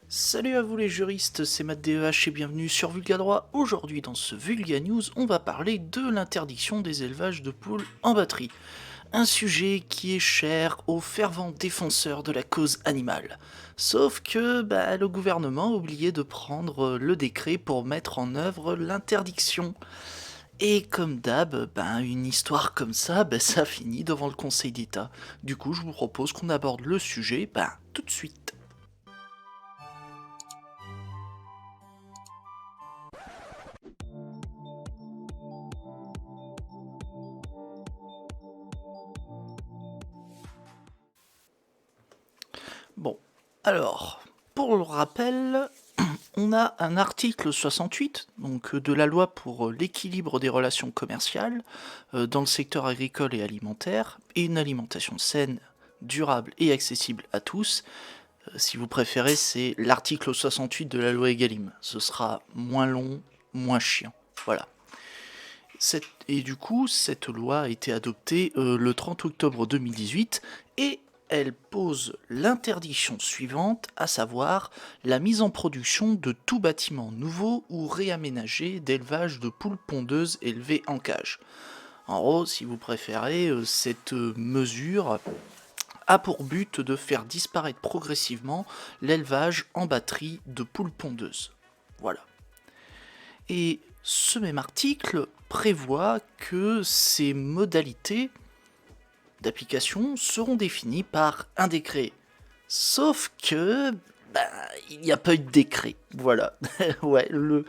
Salut à vous les juristes, c'est Matt DEH et bienvenue sur Vulga Droit. Aujourd'hui dans ce Vulga News, on va parler de l'interdiction des élevages de poules en batterie. Un sujet qui est cher aux fervents défenseurs de la cause animale. Sauf que le gouvernement a oublié de prendre le décret pour mettre en œuvre l'interdiction. Et comme d'hab, une histoire comme ça, ça finit devant le Conseil d'État. Du coup, je vous propose qu'on aborde le sujet tout de suite. Bon, alors, pour le rappel, on a un article 68 de la loi pour l'équilibre des relations commerciales dans le secteur agricole et alimentaire et une alimentation saine, durable et accessible à tous. Si vous préférez, c'est l'article 68 de la loi Egalim. Ce sera moins long, moins chiant. Voilà. Et du coup, cette loi a été adoptée le 30 octobre 2018 et elle pose l'interdiction suivante, à savoir la mise en production de tout bâtiment nouveau ou réaménagé d'élevage de poules pondeuses élevées en cage. En gros, si vous préférez, cette mesure a pour but de faire disparaître progressivement l'élevage en batterie de poules pondeuses. Voilà. Et ce même article prévoit que ces modalités d'application seront définies par un décret. Sauf que il n'y a pas eu de décret. Voilà. Ouais, le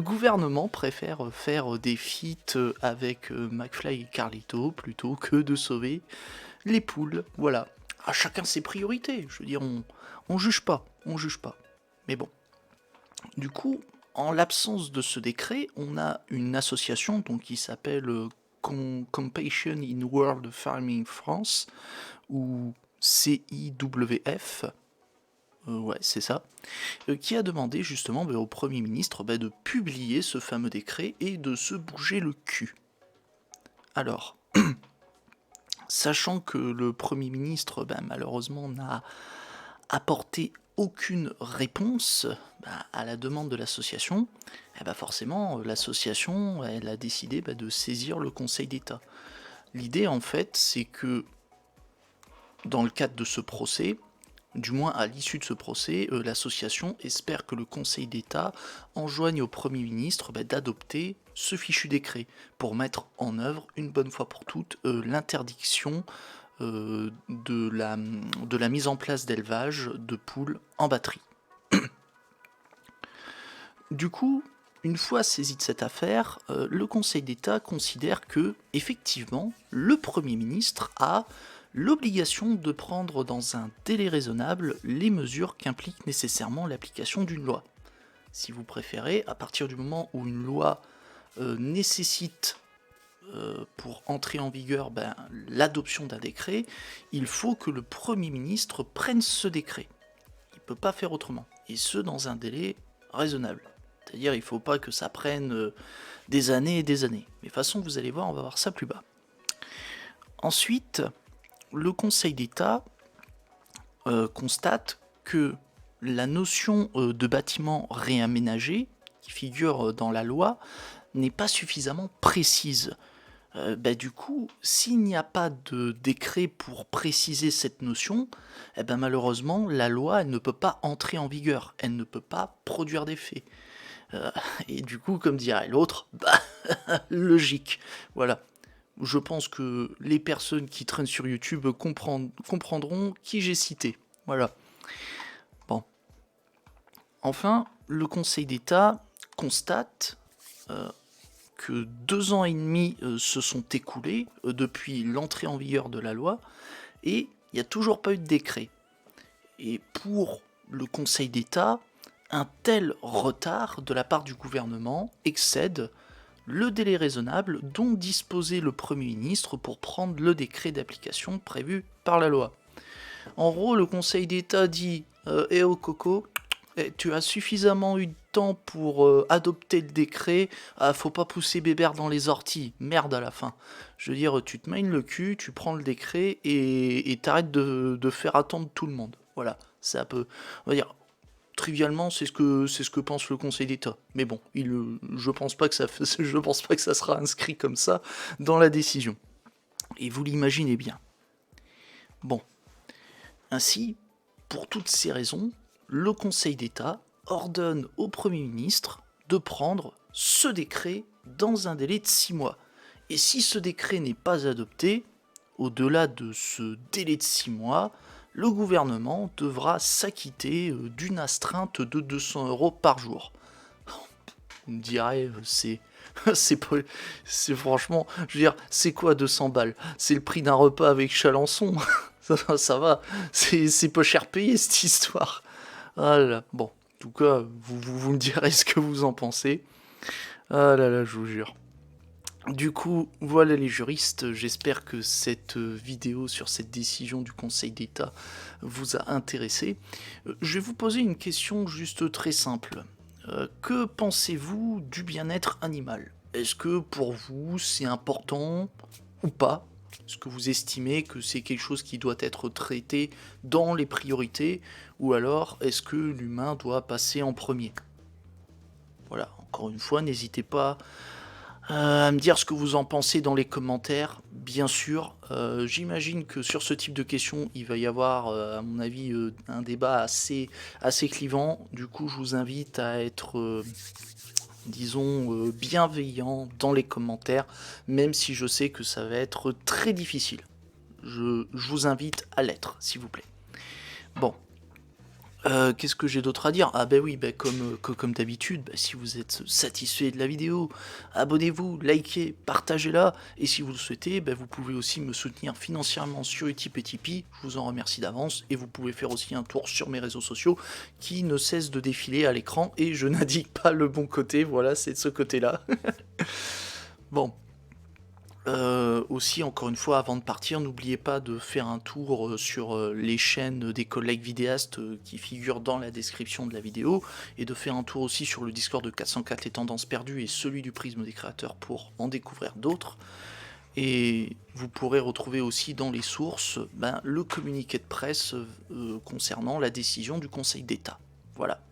gouvernement préfère faire des feats avec McFly et Carlito plutôt que de sauver les poules. Voilà. À chacun ses priorités. Je veux dire, on juge pas. On juge pas. Mais bon. Du coup, en l'absence de ce décret, on a une association qui s'appelle Compassion in World Farming France, ou CIWF, ouais c'est ça, qui a demandé justement au Premier ministre de publier ce fameux décret et de se bouger le cul. Alors, sachant que le Premier ministre malheureusement n'a apporté aucune réponse à la demande de l'association, forcément l'association elle a décidé de saisir le Conseil d'État. L'idée en fait c'est que dans le cadre de ce procès, du moins à l'issue de ce procès, l'association espère que le Conseil d'État enjoigne au Premier ministre d'adopter ce fichu décret pour mettre en œuvre une bonne fois pour toutes l'interdiction de la mise en place d'élevage de poules en batterie. Du coup, une fois saisi de cette affaire, le Conseil d'État considère que, effectivement, le Premier ministre a l'obligation de prendre dans un délai raisonnable les mesures qu'implique nécessairement l'application d'une loi. Si vous préférez, à partir du moment où une loi nécessite pour entrer en vigueur l'adoption d'un décret, il faut que le Premier ministre prenne ce décret. Il ne peut pas faire autrement, et ce dans un délai raisonnable. C'est-à-dire il ne faut pas que ça prenne des années et des années. Mais de toute façon, vous allez voir, on va voir ça plus bas. Ensuite, le Conseil d'État constate que la notion de bâtiment réaménagé, qui figure dans la loi, n'est pas suffisamment précise. Du coup, s'il n'y a pas de décret pour préciser cette notion, malheureusement, la loi elle ne peut pas entrer en vigueur, elle ne peut pas produire d'effet. Et du coup, comme dirait l'autre, logique. Voilà. Je pense que les personnes qui traînent sur YouTube comprendront qui j'ai cité. Voilà. Bon. Enfin, le Conseil d'État constate que 2 ans et demi se sont écoulés depuis l'entrée en vigueur de la loi et il n'y a toujours pas eu de décret. Et pour le Conseil d'État, un tel retard de la part du gouvernement excède le délai raisonnable dont disposait le Premier ministre pour prendre le décret d'application prévu par la loi. En gros, le Conseil d'État dit Eh oh Coco, tu as suffisamment eu de temps pour adopter le décret, faut pas pousser Bébert dans les orties, merde à la fin. Je veux dire, tu te maignes le cul, tu prends le décret et t'arrêtes de faire attendre tout le monde. Voilà, c'est un peu, on va dire, trivialement, c'est ce que pense le Conseil d'État. Mais bon, je pense pas que je pense pas que ça sera inscrit comme ça dans la décision. Et vous l'imaginez bien. Bon, ainsi, pour toutes ces raisons, le Conseil d'État ordonne au Premier ministre de prendre ce décret dans un délai de 6 mois. Et si ce décret n'est pas adopté, au-delà de ce délai de 6 mois, le gouvernement devra s'acquitter d'une astreinte de 200 € par jour. On me dirait, c'est franchement, je veux dire, c'est quoi 200 balles? C'est le prix d'un repas avec Chalençon. Ça va, c'est pas cher payé cette histoire. Ah là, bon, en tout cas, vous me direz ce que vous en pensez. Ah là là, je vous jure. Du coup, voilà les juristes, j'espère que cette vidéo sur cette décision du Conseil d'État vous a intéressé. Je vais vous poser une question juste très simple. Que pensez-vous du bien-être animal? Est-ce que pour vous c'est important ou pas? Est-ce que vous estimez que c'est quelque chose qui doit être traité dans les priorités? Ou alors est-ce que l'humain doit passer en premier? Voilà, encore une fois, n'hésitez pas à me dire ce que vous en pensez dans les commentaires, bien sûr. J'imagine que sur ce type de questions, il va y avoir, à mon avis, un débat assez clivant. Du coup, je vous invite à être, disons, bienveillant dans les commentaires, même si je sais que ça va être très difficile. Je vous invite à l'être, s'il vous plaît. Bon. Qu'est-ce que j'ai d'autre à dire? Ah ben oui, comme d'habitude, si vous êtes satisfait de la vidéo, abonnez-vous, likez, partagez-la, et si vous le souhaitez, vous pouvez aussi me soutenir financièrement sur Utip et Tipeee, je vous en remercie d'avance, et vous pouvez faire aussi un tour sur mes réseaux sociaux, qui ne cessent de défiler à l'écran, et je n'indique pas le bon côté, voilà, c'est de ce côté-là. Bon. Aussi, encore une fois, avant de partir, n'oubliez pas de faire un tour sur les chaînes des collègues vidéastes qui figurent dans la description de la vidéo, et de faire un tour aussi sur le Discord de 404 les tendances perdues et celui du prisme des créateurs pour en découvrir d'autres. Et vous pourrez retrouver aussi dans les sources le communiqué de presse concernant la décision du Conseil d'État. Voilà.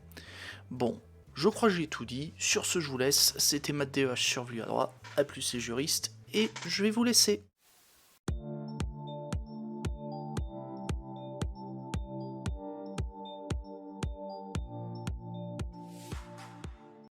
Bon, je crois que j'ai tout dit. Sur ce, je vous laisse. C'était Matt DEH sur Vue à droite. A plus les juristes. Et je vais vous laisser.